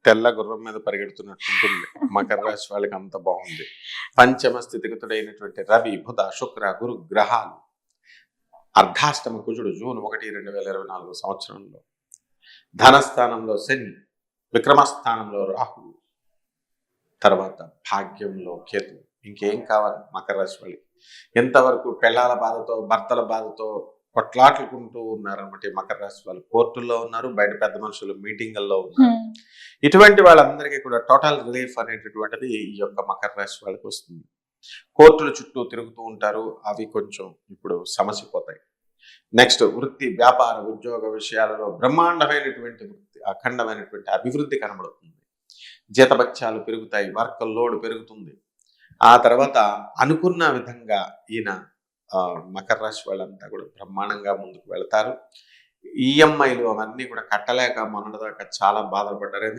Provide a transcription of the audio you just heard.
తెల్ల గుర్రం మీద పరిగెడుతున్నట్టుంటుంది. మకర రాశి వాళ్ళకి అంత బాగుంది. పంచమ స్థితిగతుడైనటువంటి రవి, బుధ, శుక్ర, గురు గ్రహాలు అర్ధాష్టమ కుజుడు జూన్ 1, 2024 సంవత్సరంలో, ధనస్థానంలో శని, విక్రమస్థానంలో రాహు, తర్వాత భాగ్యంలో కేతు. ఇంకేం కావాలి మకర రాశి వాళ్ళకి? ఎంతవరకు పెళ్ళాల బాధతో, భర్తల బాధతో కొట్లాట్లుకుంటూ ఉన్నారనమాట ఈ మకర రాశి వాళ్ళు. కోర్టుల్లో ఉన్నారు, బయట పెద్ద మనుషులు మీటింగుల్లో ఉన్నారు. ఇటువంటి వాళ్ళందరికీ కూడా టోటల్ రిలీఫ్ అనేటటువంటిది ఈ యొక్క మకర రాశి వాళ్ళకి వస్తుంది. కోర్టుల చుట్టూ తిరుగుతూ ఉంటారు, అవి కొంచెం ఇప్పుడు సమసిపోతాయి. నెక్స్ట్ వృత్తి, వ్యాపార, ఉద్యోగ విషయాలలో బ్రహ్మాండమైనటువంటి వృత్తి, అఖండమైనటువంటి అభివృద్ధి కనబడుతుంది. జీతభత్యాలు పెరుగుతాయి, వర్క్ లోడ్ పెరుగుతుంది. ఆ తర్వాత అనుకున్న విధంగా ఈయన మకర రాశి వాళ్ళంతా కూడా బ్రహ్మాండంగా ముందుకు వెళ్తారు. ఈఎంఐలు అవన్నీ కూడా కట్టలేక మొన్నటిదాకా చాలా బాధపడ్డారు. ఎందుకంటే